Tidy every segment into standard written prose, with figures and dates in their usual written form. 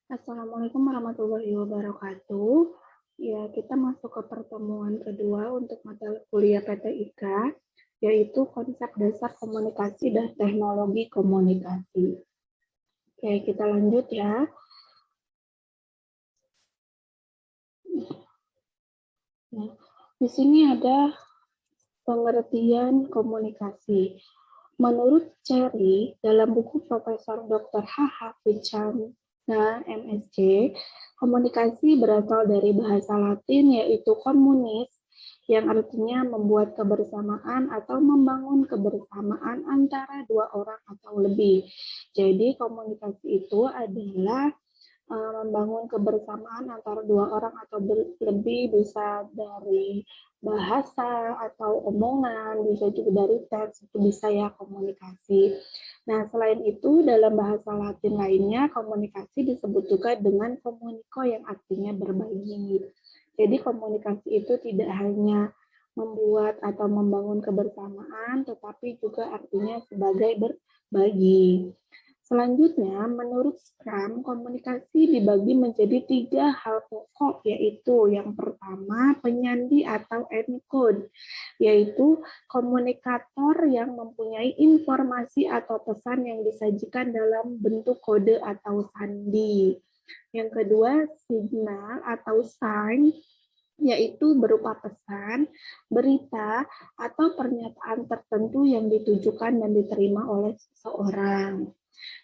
Assalamualaikum warahmatullahi wabarakatuh. Ya, kita masuk ke pertemuan kedua untuk mata kuliah PTIK, yaitu konsep dasar komunikasi dan teknologi komunikasi. Oke, kita lanjut ya. Nah, di sini ada pengertian komunikasi. Menurut Cherry, dalam buku Profesor Dr. H.H. Vichanda, MSc, komunikasi berasal dari bahasa Latin yaitu communis, yang artinya membuat kebersamaan atau membangun kebersamaan antara dua orang atau lebih. Jadi komunikasi itu adalah membangun kebersamaan antara dua orang atau lebih, bisa dari bahasa atau omongan, bisa juga dari teks, itu bisa ya komunikasi. Nah, selain itu dalam bahasa Latin lainnya komunikasi disebut juga dengan komuniko yang artinya berbagi. Jadi komunikasi itu tidak hanya membuat atau membangun kebersamaan, tetapi juga artinya sebagai berbagi. Selanjutnya, menurut Scrum, komunikasi dibagi menjadi 3 hal pokok, yaitu yang pertama, penyandi atau encode, yaitu komunikator yang mempunyai informasi atau pesan yang disajikan dalam bentuk kode atau sandi. Yang kedua, signal atau sign, yaitu berupa pesan, berita, atau pernyataan tertentu yang ditujukan dan diterima oleh seseorang.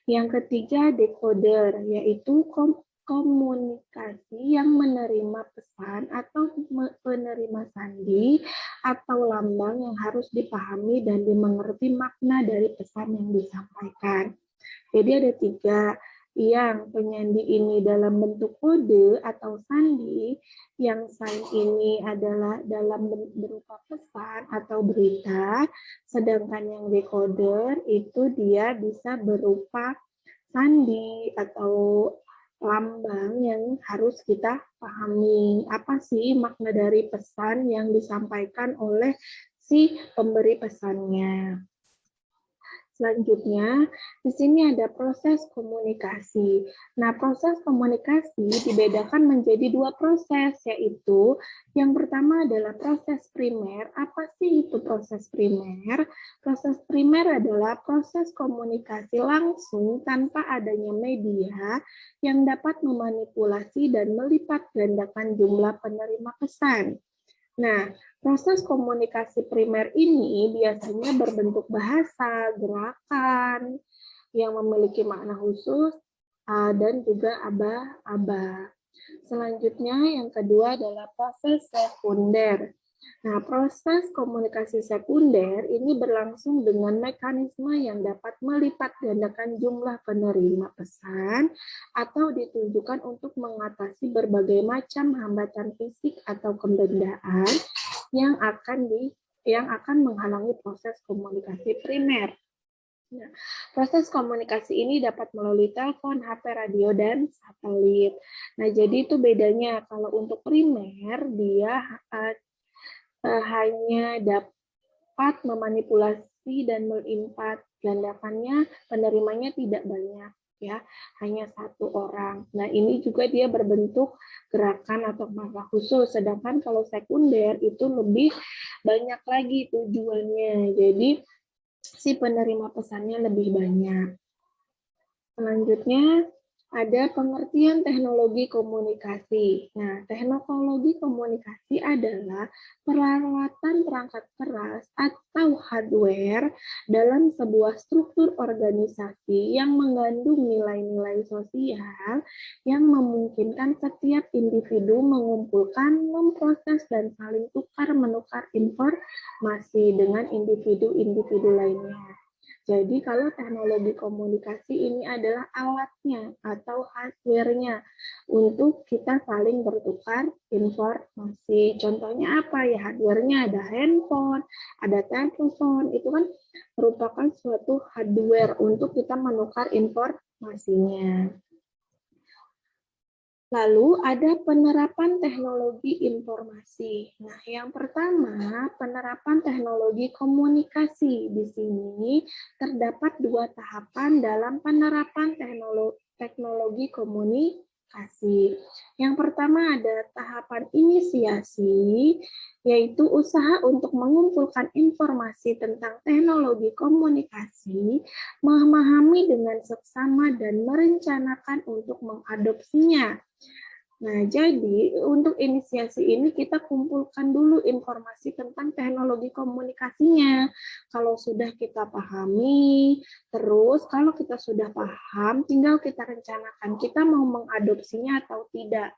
Yang ketiga, decoder, yaitu komunikasi yang menerima pesan atau penerima sandi atau lambang yang harus dipahami dan dimengerti makna dari pesan yang disampaikan. Jadi ada 3, yang penyandi ini dalam bentuk kode atau sandi, yang sign ini adalah dalam berupa pesan atau berita, sedangkan yang decoder itu dia bisa berupa sandi atau lambang yang harus kita pahami. Apa sih makna dari pesan yang disampaikan oleh si pemberi pesannya? Selanjutnya, di sini ada proses komunikasi. Nah, proses komunikasi dibedakan menjadi 2 proses, yaitu yang pertama adalah proses primer. Apa sih itu proses primer? Proses primer adalah proses komunikasi langsung tanpa adanya media yang dapat memanipulasi dan melipat gandakan jumlah penerima pesan. Nah, proses komunikasi primer ini biasanya berbentuk bahasa, gerakan, yang memiliki makna khusus, dan juga aba-aba. Selanjutnya, yang kedua adalah proses sekunder. Nah, proses komunikasi sekunder ini berlangsung dengan mekanisme yang dapat melipat gandakan jumlah penerima pesan atau ditujukan untuk mengatasi berbagai macam hambatan fisik atau kebendaan yang akan menghalangi proses komunikasi primer. Nah, proses komunikasi ini dapat melalui telepon, HP, radio, dan satelit. Nah, jadi itu bedanya. Kalau untuk primer, dia hanya dapat memanipulasi dan melipat gandakannya, penerimanya tidak banyak, ya, hanya 1 orang. Nah, ini juga dia berbentuk gerakan atau makna khusus, sedangkan kalau sekunder itu lebih banyak lagi tujuannya, jadi si penerima pesannya lebih banyak. Selanjutnya, ada pengertian teknologi komunikasi. Nah, teknologi komunikasi adalah peralatan perangkat keras atau hardware dalam sebuah struktur organisasi yang mengandung nilai-nilai sosial yang memungkinkan setiap individu mengumpulkan, memproses, dan saling tukar-menukar informasi dengan individu-individu lainnya. Jadi kalau teknologi komunikasi ini adalah alatnya atau hardware-nya untuk kita saling bertukar informasi. Contohnya apa ya? Hardware-nya ada handphone, ada telepon, itu kan merupakan suatu hardware untuk kita menukar informasinya. Lalu ada penerapan teknologi informasi. Nah, yang pertama, penerapan teknologi komunikasi. Di sini terdapat 2 tahapan dalam penerapan teknologi komunikasi. komunikasi. Yang pertama ada tahapan inisiasi, yaitu usaha untuk mengumpulkan informasi tentang teknologi komunikasi, memahami dengan seksama dan merencanakan untuk mengadopsinya. Nah, jadi untuk inisiasi ini kita kumpulkan dulu informasi tentang teknologi komunikasinya. Kalau sudah kita pahami, terus kalau kita sudah paham, tinggal kita rencanakan kita mau mengadopsinya atau tidak.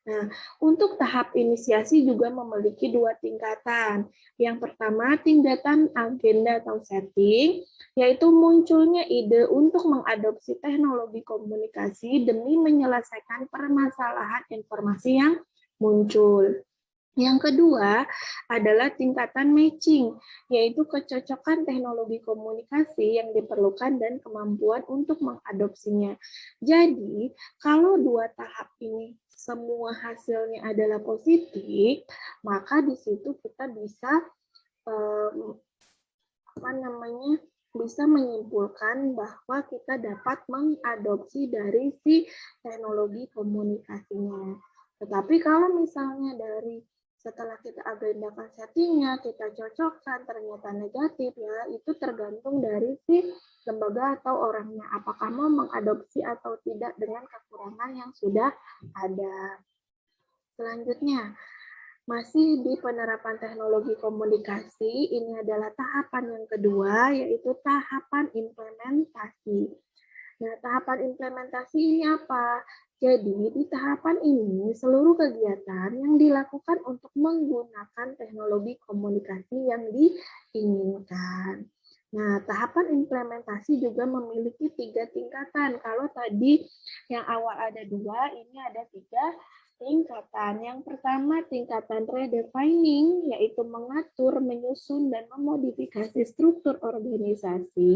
Nah, untuk tahap inisiasi juga memiliki dua tingkatan. Yang pertama, tingkatan agenda atau setting, yaitu munculnya ide untuk mengadopsi teknologi komunikasi demi menyelesaikan permasalahan informasi yang muncul. Yang kedua adalah tingkatan matching, yaitu kecocokan teknologi komunikasi yang diperlukan dan kemampuan untuk mengadopsinya. Jadi, kalau dua tahap ini semua hasilnya adalah positif, maka di situ kita bisa bisa menyimpulkan bahwa kita dapat mengadopsi dari si teknologi komunikasinya. Tetapi kalau misalnya dari setelah kita agendakan settingnya, kita cocokkan, ternyata negatif, ya itu tergantung dari si lembaga atau orangnya, apakah mau mengadopsi atau tidak dengan kekurangan yang sudah ada. Selanjutnya, masih di penerapan teknologi komunikasi, ini adalah tahapan yang kedua, yaitu tahapan implementasi. Nah, tahapan implementasi ini apa? Jadi, di tahapan ini, seluruh kegiatan yang dilakukan untuk menggunakan teknologi komunikasi yang diinginkan. Nah, tahapan implementasi juga memiliki 3 tingkatan. Kalau tadi yang awal ada 2, ini ada 3 tingkatan. Yang pertama, tingkatan redefining, yaitu mengatur, menyusun, dan memodifikasi struktur organisasi,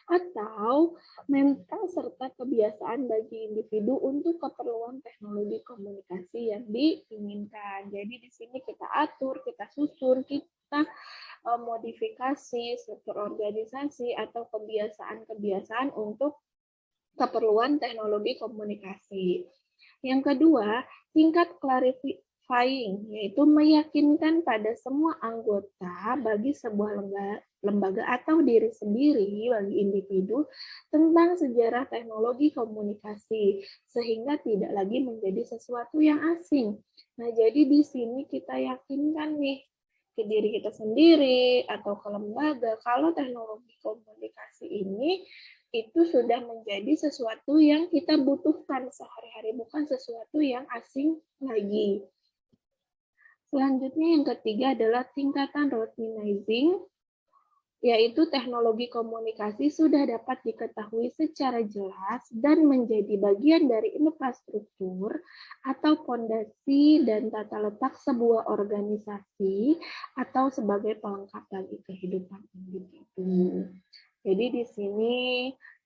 atau mental serta kebiasaan bagi individu untuk keperluan teknologi komunikasi yang diinginkan. Jadi di sini kita atur, kita susun, kita modifikasi struktur organisasi atau kebiasaan-kebiasaan untuk keperluan teknologi komunikasi. Yang kedua, tingkat clarifying, yaitu meyakinkan pada semua anggota bagi sebuah lembaga atau diri sendiri bagi individu tentang sejarah teknologi komunikasi, sehingga tidak lagi menjadi sesuatu yang asing. Nah, jadi di sini kita yakinkan nih ke diri kita sendiri atau ke lembaga kalau teknologi komunikasi ini itu sudah menjadi sesuatu yang kita butuhkan sehari-hari, bukan sesuatu yang asing lagi. Selanjutnya yang ketiga adalah tingkatan routinizing, yaitu teknologi komunikasi sudah dapat diketahui secara jelas dan menjadi bagian dari infrastruktur atau fondasi dan tata letak sebuah organisasi atau sebagai pelengkap bagi kehidupan individu. Jadi di sini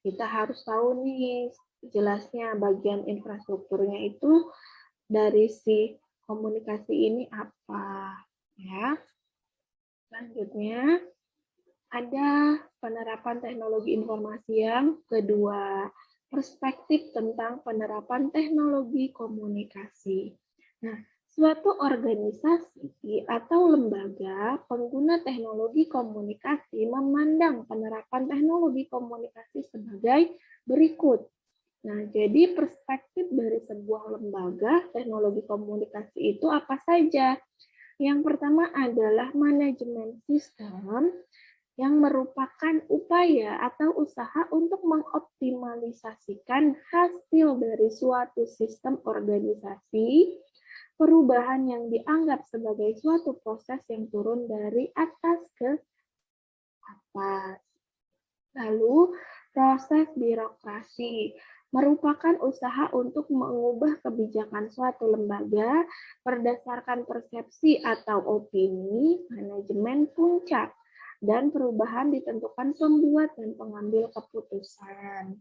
kita harus tahu nih jelasnya bagian infrastrukturnya itu dari si komunikasi ini apa, ya. Selanjutnya ada penerapan teknologi informasi yang kedua, perspektif tentang penerapan teknologi komunikasi. Nah, suatu organisasi atau lembaga pengguna teknologi komunikasi memandang penerapan teknologi komunikasi sebagai berikut. Nah, jadi perspektif dari sebuah lembaga teknologi komunikasi itu apa saja? Yang pertama adalah manajemen sistem, yang merupakan upaya atau usaha untuk mengoptimalisasikan hasil dari suatu sistem organisasi, perubahan yang dianggap sebagai suatu proses yang turun dari atas ke atas. Lalu, proses birokrasi merupakan usaha untuk mengubah kebijakan suatu lembaga berdasarkan persepsi atau opini manajemen puncak, dan perubahan ditentukan pembuat dan pengambil keputusan.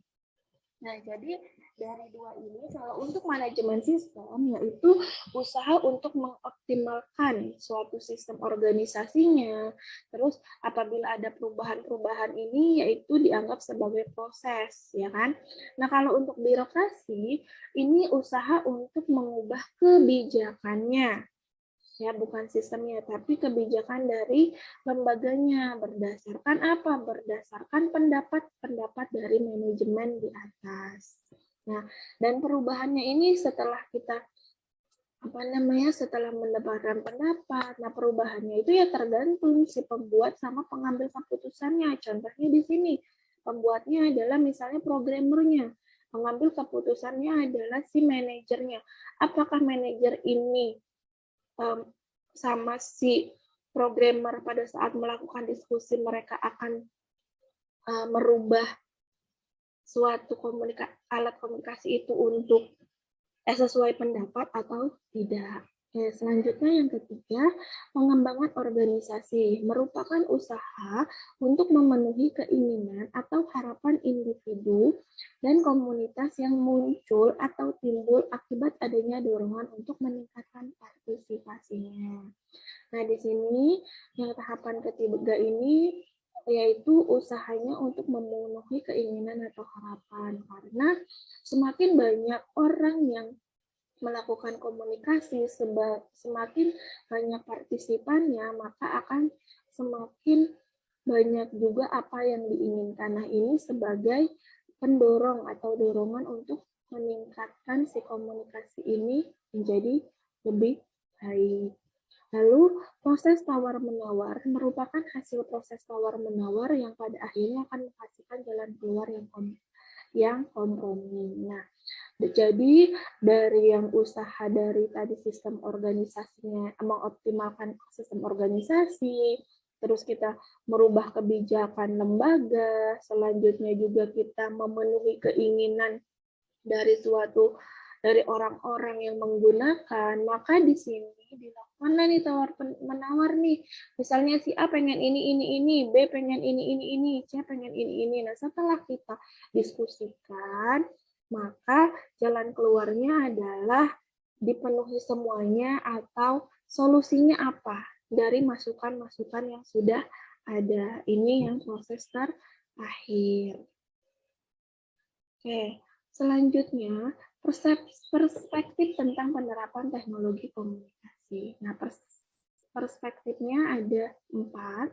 Nah, jadi dari dua ini, kalau untuk manajemen sistem, yaitu usaha untuk mengoptimalkan suatu sistem organisasinya. Terus apabila ada perubahan-perubahan ini, yaitu dianggap sebagai proses, ya kan? Nah, kalau untuk birokrasi, ini usaha untuk mengubah kebijakannya. Ya, bukan sistemnya, tapi kebijakan dari lembaganya. Berdasarkan apa? Berdasarkan pendapat-pendapat dari manajemen di atas. Nah, dan perubahannya ini setelah kita setelah mendapatkan pendapat. Nah, perubahannya itu ya tergantung si pembuat sama pengambil keputusannya. Contohnya di sini, pembuatnya adalah misalnya programmernya. Pengambil keputusannya adalah si manajernya. Apakah manajer ini sama si programmer pada saat melakukan diskusi mereka akan merubah suatu alat komunikasi itu untuk sesuai pendapat atau tidak. Oke, selanjutnya yang ketiga, pengembangan organisasi merupakan usaha untuk memenuhi keinginan atau harapan individu dan komunitas yang muncul atau timbul akibat adanya dorongan untuk meningkatkan partisipasinya. Nah, di sini yang tahapan ketiga ini yaitu usahanya untuk memenuhi keinginan atau harapan, karena semakin banyak orang yang melakukan komunikasi, semakin banyak partisipannya, maka akan semakin banyak juga apa yang diinginkan. Nah, ini sebagai pendorong atau dorongan untuk meningkatkan si komunikasi ini menjadi lebih baik. Lalu, proses tawar-menawar merupakan hasil proses tawar-menawar yang pada akhirnya akan menghasilkan jalan keluar yang kompromi. Nah, jadi dari yang usaha dari tadi sistem organisasinya, mengoptimalkan sistem organisasi, terus kita merubah kebijakan lembaga, selanjutnya juga kita memenuhi keinginan dari orang-orang yang menggunakan, maka di sini dilakukanlah nih tawar menawar nih. Misalnya si A pengen ini, B pengen ini, C pengen ini. Nah, setelah kita diskusikan, maka jalan keluarnya adalah dipenuhi semuanya atau solusinya apa dari masukan-masukan yang sudah ada. Ini yang proses terakhir. Oke, selanjutnya perspektif tentang penerapan teknologi komunikasi. Nah, perspektifnya ada 4.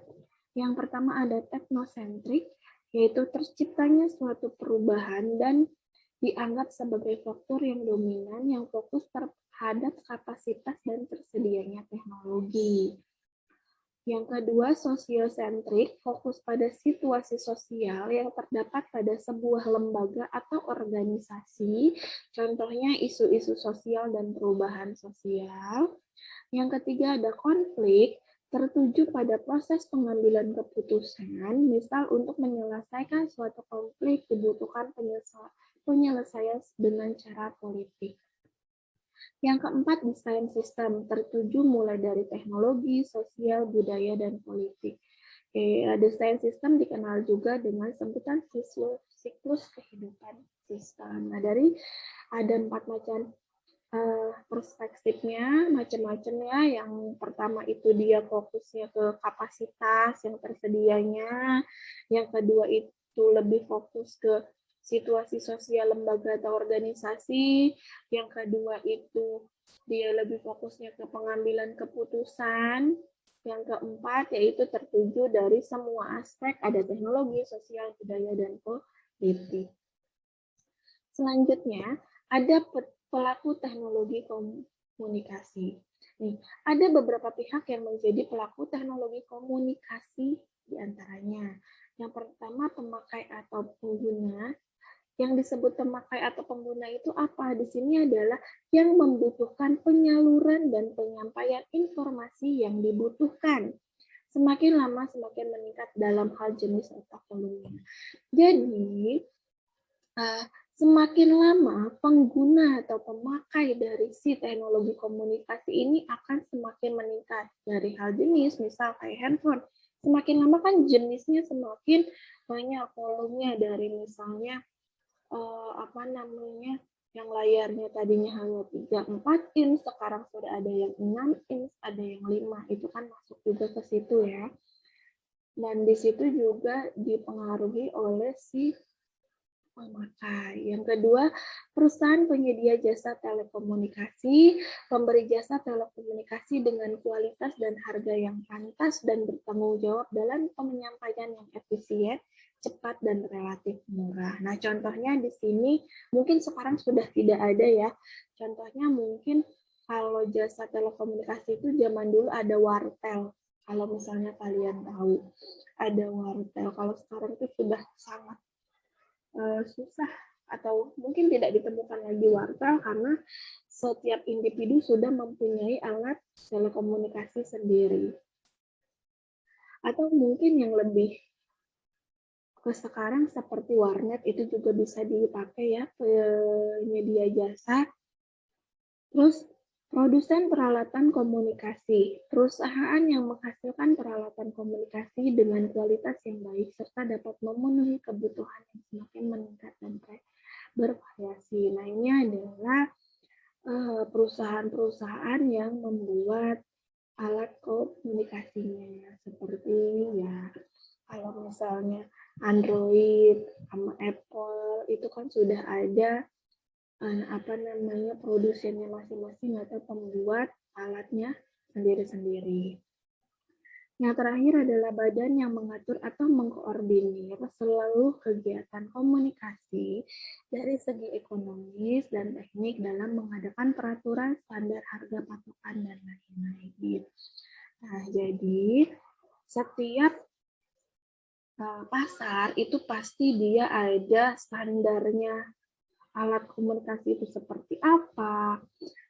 Yang pertama ada teknosentrik, yaitu terciptanya suatu perubahan dan dianggap sebagai faktor yang dominan yang fokus terhadap kapasitas dan tersedianya teknologi. Yang kedua, sosiosentrik, fokus pada situasi sosial yang terdapat pada sebuah lembaga atau organisasi, contohnya isu-isu sosial dan perubahan sosial. Yang ketiga, ada konflik, tertuju pada proses pengambilan keputusan, misal untuk menyelesaikan suatu konflik dibutuhkan penyelesaian dengan cara politik. Yang keempat, desain sistem, tertuju mulai dari teknologi, sosial, budaya, dan politik. Desain sistem dikenal juga dengan sebutan siklus kehidupan sistem. Nah, dari ada 4 macam perspektifnya, macam-macam ya. Yang pertama itu dia fokusnya ke kapasitas yang tersedianya. Yang kedua itu lebih fokus ke situasi sosial lembaga atau organisasi. Yang kedua itu dia lebih fokusnya ke pengambilan keputusan. Yang keempat yaitu tertuju dari semua aspek, ada teknologi, sosial, budaya, dan politik. Selanjutnya, ada pelaku teknologi komunikasi. Nih, ada beberapa pihak yang menjadi pelaku teknologi komunikasi di antaranya. Yang pertama, pemakai atau pengguna. Yang disebut pemakai atau pengguna itu apa? Di sini adalah yang membutuhkan penyaluran dan penyampaian informasi yang dibutuhkan. Semakin lama semakin meningkat dalam hal jenis atau volume. Jadi, semakin lama pengguna atau pemakai dari si teknologi komunikasi ini akan semakin meningkat. Dari hal jenis, misal kayak handphone, semakin lama kan jenisnya semakin banyak volumenya, dari misalnya yang layarnya tadinya hanya 3-4 inch, sekarang sudah ada yang 6 inch, ada yang 5, itu kan masuk juga ke situ ya. Dan di situ juga dipengaruhi oleh si pemakai. Yang kedua, perusahaan penyedia jasa telekomunikasi, pemberi jasa telekomunikasi dengan kualitas dan harga yang pantas dan bertanggung jawab dalam penyampaian yang efisien, cepat, dan relatif murah. Nah, contohnya di sini mungkin sekarang sudah tidak ada ya. Contohnya mungkin kalau jasa telekomunikasi itu zaman dulu ada wartel. Kalau misalnya kalian tahu, ada wartel. Kalau sekarang itu sudah sangat susah atau mungkin tidak ditemukan lagi wartel karena setiap individu sudah mempunyai alat telekomunikasi sendiri. Atau mungkin yang lebih ke sekarang seperti warnet itu juga bisa dipakai ya penyedia jasa. Terus produsen peralatan komunikasi, perusahaan yang menghasilkan peralatan komunikasi dengan kualitas yang baik serta dapat memenuhi kebutuhan yang semakin meningkat dan bervariasi. Nah, ini adalah perusahaan-perusahaan yang membuat alat komunikasinya seperti ya kalau misalnya Android sama Apple itu kan sudah ada produsennya masing-masing atau pembuat alatnya sendiri-sendiri. Yang terakhir adalah badan yang mengatur atau mengkoordinir seluruh kegiatan komunikasi dari segi ekonomis dan teknik dalam mengadakan peraturan, standar harga patokan, dan lain-lain. Nah, jadi setiap pasar itu pasti dia ada standarnya. Alat komunikasi itu seperti apa,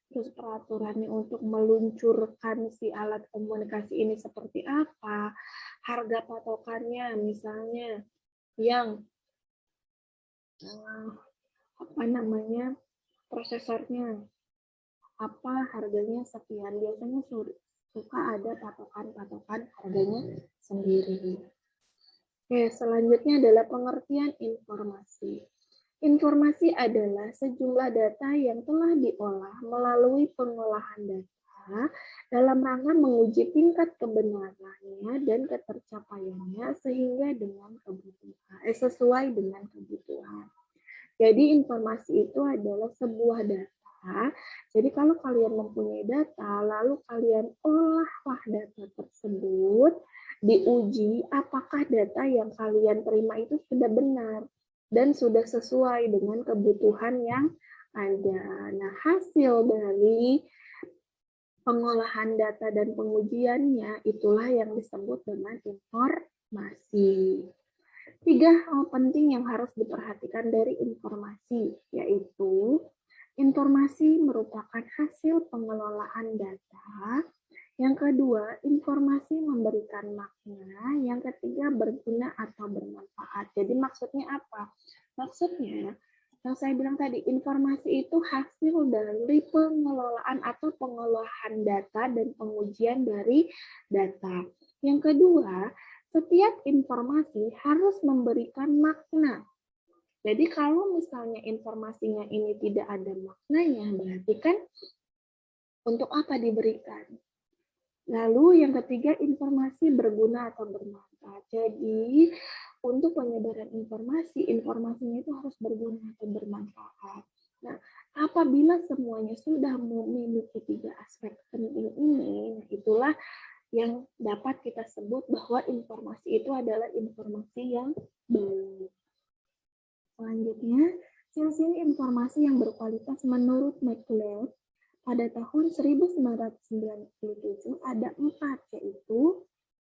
terus peraturannya untuk meluncurkan si alat komunikasi ini seperti apa, harga patokannya misalnya yang prosesornya apa harganya sekian, biasanya suka ada patokan harganya sendiri. Oke, selanjutnya adalah pengertian informasi. Informasi adalah sejumlah data yang telah diolah melalui pengolahan data dalam rangka menguji tingkat kebenarannya dan ketercapaiannya sesuai dengan kebutuhan. Jadi informasi itu adalah sebuah data. Jadi kalau kalian mempunyai data, lalu kalian olahlah data tersebut, diuji apakah data yang kalian terima itu sudah benar dan sudah sesuai dengan kebutuhan yang ada. Nah, hasil dari pengolahan data dan pengujiannya itulah yang disebut dengan informasi. 3 hal penting yang harus diperhatikan dari informasi, yaitu informasi merupakan hasil pengelolaan data. Yang kedua, informasi memberikan makna. Yang ketiga, berguna atau bermanfaat. Jadi maksudnya apa? Maksudnya, yang saya bilang tadi, informasi itu hasil dari pengelolaan atau pengolahan data dan pengujian dari data. Yang kedua, setiap informasi harus memberikan makna. Jadi kalau misalnya informasinya ini tidak ada maknanya, berarti kan untuk apa diberikan? Lalu yang ketiga, informasi berguna atau bermanfaat. Jadi untuk penyebaran informasinya itu harus berguna atau bermanfaat. Nah, apabila semuanya sudah memiliki 3 aspek penting ini, nah itulah yang dapat kita sebut bahwa informasi itu adalah informasi yang baik. Selanjutnya, ciri-ciri informasi yang berkualitas menurut McLeod pada tahun 1997 ada 4, yaitu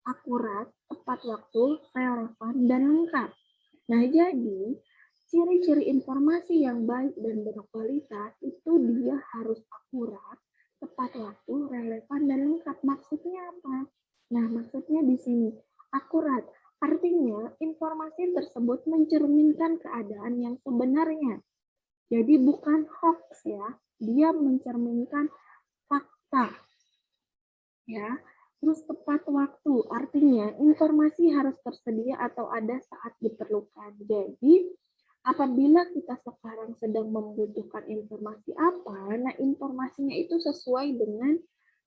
akurat, tepat waktu, relevan, dan lengkap. Nah, jadi ciri-ciri informasi yang baik dan berkualitas itu dia harus akurat, tepat waktu, relevan, dan lengkap. Maksudnya apa? Nah, maksudnya di sini akurat. Artinya informasi tersebut mencerminkan keadaan yang sebenarnya. Jadi bukan hoax ya. Dia mencerminkan fakta. Ya. Terus tepat waktu, artinya informasi harus tersedia atau ada saat diperlukan. Jadi Apabila kita sekarang sedang membutuhkan informasi apa, nah informasinya itu sesuai dengan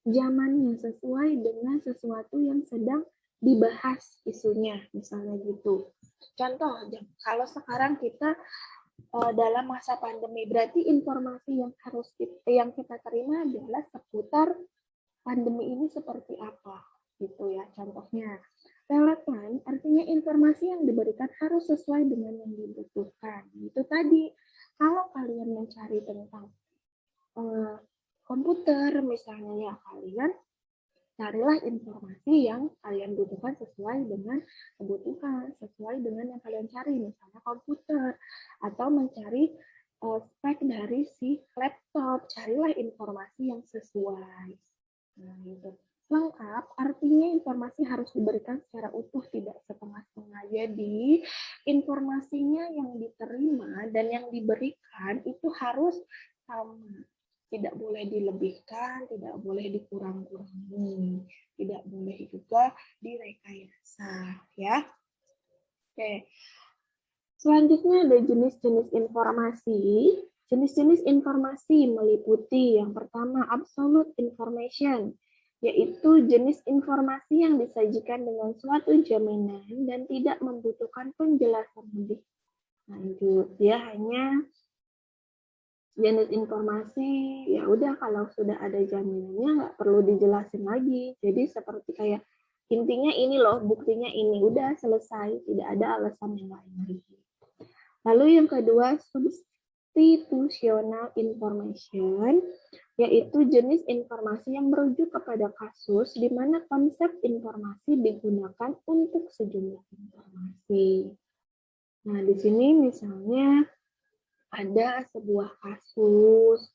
zamannya, sesuai dengan sesuatu yang sedang dibahas isunya, misalnya gitu. Contoh, kalau sekarang kita dalam masa pandemi, berarti informasi yang kita terima adalah seputar pandemi ini seperti apa, gitu ya. Contohnya, relevan artinya informasi yang diberikan harus sesuai dengan yang dibutuhkan. Itu tadi, kalau kalian mencari tentang komputer misalnya ya, kalian carilah informasi yang kalian butuhkan sesuai dengan kebutuhan, sesuai dengan yang kalian cari, misalnya komputer, atau mencari spek dari si laptop, carilah informasi yang sesuai. Nah, itu. Lengkap artinya informasi harus diberikan secara utuh, tidak setengah-setengah. Jadi, informasinya yang diterima dan yang diberikan itu harus sama. Tidak boleh dilebihkan, tidak boleh dikurang-kurangi, tidak boleh juga direkayasa, ya. Oke. Selanjutnya ada jenis-jenis informasi. Jenis-jenis informasi meliputi yang pertama absolute information, yaitu jenis informasi yang disajikan dengan suatu jaminan dan tidak membutuhkan penjelasan lebih lanjut. Dia hanya jenis informasi, ya udah kalau sudah ada jaminannya nggak perlu dijelasin lagi. Jadi seperti kayak intinya ini loh, buktinya ini, udah selesai, tidak ada alasan yang lain lagi. Lalu yang kedua, substitutional information, yaitu jenis informasi yang merujuk kepada kasus di mana konsep informasi digunakan untuk sejumlah informasi. Nah, di sini misalnya ada sebuah kasus,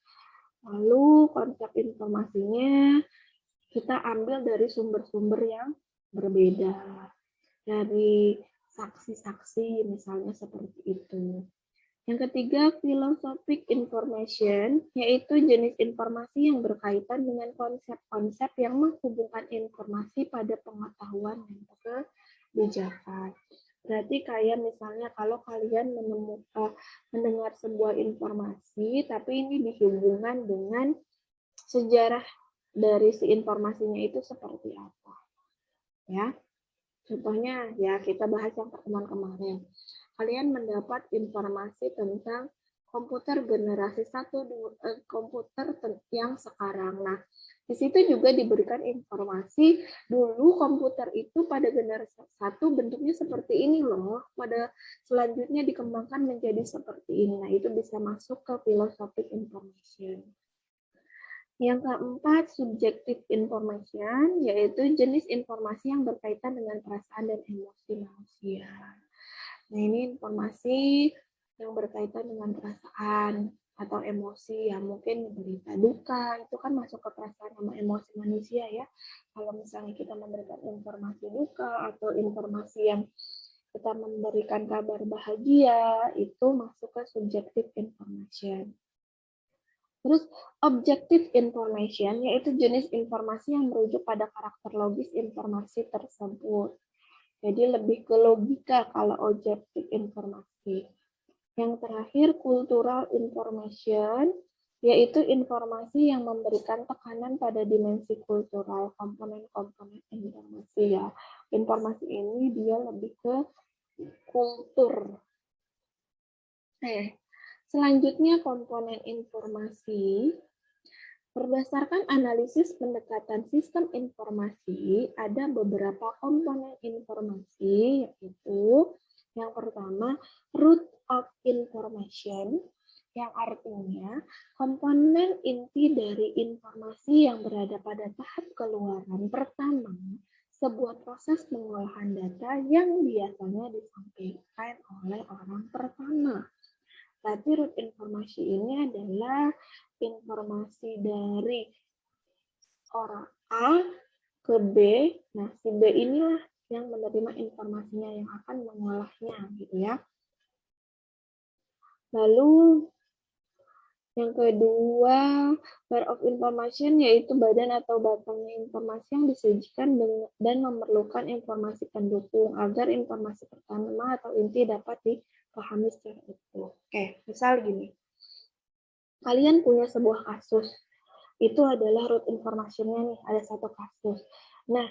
lalu konsep informasinya kita ambil dari sumber-sumber yang berbeda, dari saksi-saksi misalnya seperti itu. Yang ketiga, philosophic information, yaitu jenis informasi yang berkaitan dengan konsep-konsep yang menghubungkan informasi pada pengetahuan dan kebijakan. Berarti kayak misalnya kalau kalian mendengar sebuah informasi, tapi ini dihubungkan dengan sejarah dari si informasinya itu seperti apa. Ya, contohnya ya kita bahas yang pertemuan kemarin. Kalian mendapat informasi tentang komputer generasi 1, komputer yang sekarang. Nah, di situ juga diberikan informasi dulu komputer itu pada generasi 1 bentuknya seperti ini loh, pada selanjutnya dikembangkan menjadi seperti ini. Nah, itu bisa masuk ke philosophic information. Yang keempat, subjective information, yaitu jenis informasi yang berkaitan dengan perasaan dan emosi manusia. Nah, ini informasi yang berkaitan dengan perasaan atau emosi, ya mungkin berita duka, itu kan masuk ke perasaan sama emosi manusia ya. Kalau misalnya kita memberikan informasi duka atau informasi yang kita memberikan kabar bahagia, itu masuk ke subjective information. Terus objective information, yaitu jenis informasi yang merujuk pada karakter logis informasi tersebut. Jadi lebih ke logika kalau objektif informasi. Yang terakhir, cultural information, yaitu informasi yang memberikan tekanan pada dimensi kultural, komponen-komponen informasi ya. Informasi ini dia lebih ke kultur. Selanjutnya komponen informasi. Berdasarkan analisis pendekatan sistem informasi, ada beberapa komponen informasi, yaitu yang pertama, root of information, yang artinya komponen inti dari informasi yang berada pada tahap keluaran pertama, sebuah proses pengolahan data yang biasanya disampaikan oleh orang pertama. Berarti root informasi ini adalah informasi dari orang A ke B. Nah, si B inilah yang menerima informasinya, yang akan mengolahnya, gitu ya. Lalu yang kedua, bar of information, yaitu badan atau batangnya informasi yang disajikan dan memerlukan informasi pendukung agar informasi pertama atau inti dapat pahami secara utuh. Oke, misal gini. Kalian punya sebuah kasus. Itu adalah root information-nya nih, ada satu kasus. Nah,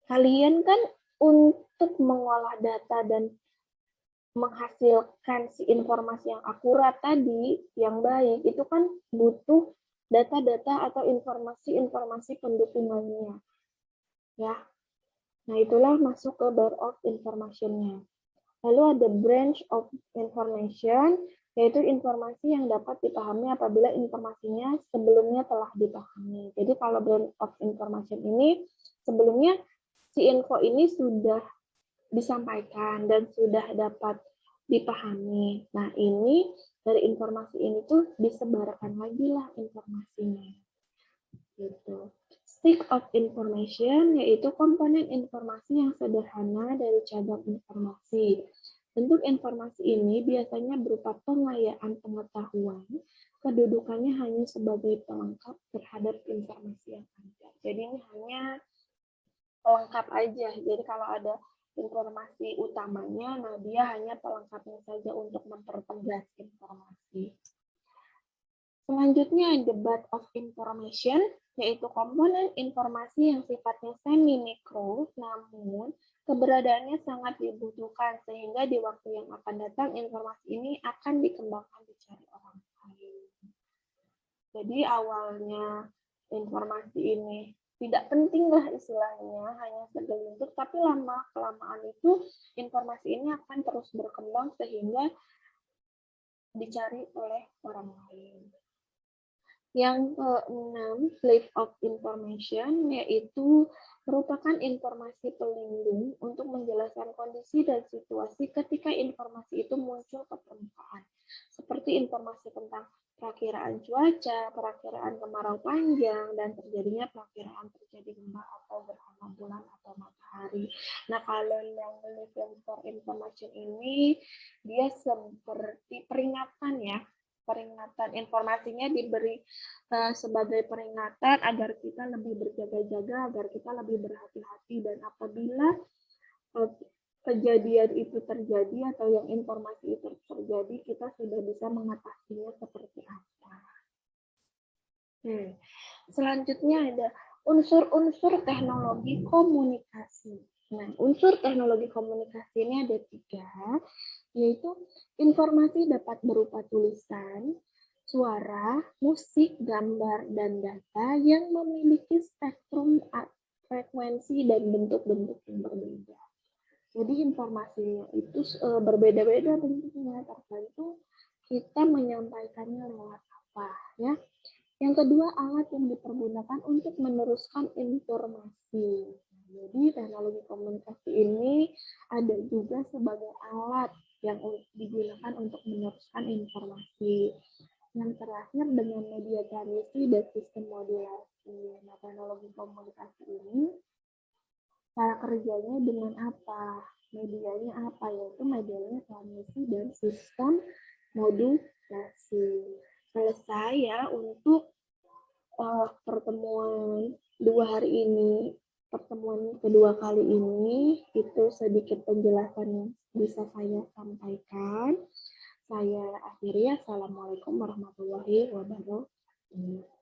kalian kan untuk mengolah data dan menghasilkan si informasi yang akurat tadi, yang baik, itu kan butuh data-data atau informasi-informasi pendukung lainnya. Ya. Nah, itulah masuk ke bar of information-nya. Lalu ada branch of information, yaitu informasi yang dapat dipahami apabila informasinya sebelumnya telah dipahami. Jadi kalau branch of information ini, sebelumnya si info ini sudah disampaikan dan sudah dapat dipahami. Nah, ini dari informasi ini tuh disebarkan lagi lah informasinya. Gitu. Stick of information yaitu komponen informasi yang sederhana dari cabang informasi. Bentuk informasi ini biasanya berupa pengayaan pengetahuan, kedudukannya hanya sebagai pelengkap terhadap informasi yang ada. Jadi ini hanya pelengkap aja. Jadi kalau ada informasi utamanya, nah dia hanya pelengkapnya saja untuk mempertegas informasi. Selanjutnya ada debat of information, yaitu komponen informasi yang sifatnya semi-mikro, namun keberadaannya sangat dibutuhkan, sehingga di waktu yang akan datang informasi ini akan dikembangkan dicari orang lain. Jadi awalnya informasi ini tidak penting lah istilahnya, hanya segelintir, tapi lama-kelamaan itu informasi ini akan terus berkembang sehingga dicari oleh orang lain. Yang keenam, slave of information, yaitu merupakan informasi pelindung untuk menjelaskan kondisi dan situasi ketika informasi itu muncul ke permukaan. Seperti informasi tentang perakiraan cuaca, perakiraan kemarau panjang, dan terjadinya perakiraan terjadi gempa atau gerhana bulan atau matahari. Nah, kalau yang slave of information ini, dia seperti peringatan ya, peringatan informasinya diberi sebagai peringatan agar kita lebih berjaga-jaga, agar kita lebih berhati-hati, dan apabila kejadian itu terjadi atau yang informasi itu terjadi, kita sudah bisa mengatasinya seperti apa. Selanjutnya ada unsur-unsur teknologi komunikasi. Nah, unsur teknologi komunikasi ini ada 3, yaitu informasi dapat berupa tulisan, suara, musik, gambar, dan data yang memiliki spektrum frekuensi dan bentuk-bentuk yang berbeda. Jadi informasinya itu berbeda-beda bentuknya, tergantung kita menyampaikannya lewat apa, ya. Yang kedua, alat yang dipergunakan untuk meneruskan informasi. Jadi teknologi komunikasi ini ada juga sebagai alat yang digunakan untuk meneruskan informasi. Yang terakhir dengan media transmisi dan sistem modulasi. Nah, teknologi komunikasi ini cara kerjanya dengan apa? Medianya apa? Yaitu medianya transmisi dan sistem modulasi. Selesai ya untuk pertemuan 2 hari ini. Pertemuan kedua kali ini itu sedikit penjelasan yang bisa saya sampaikan. Saya akhiri. Assalamualaikum warahmatullahi wabarakatuh.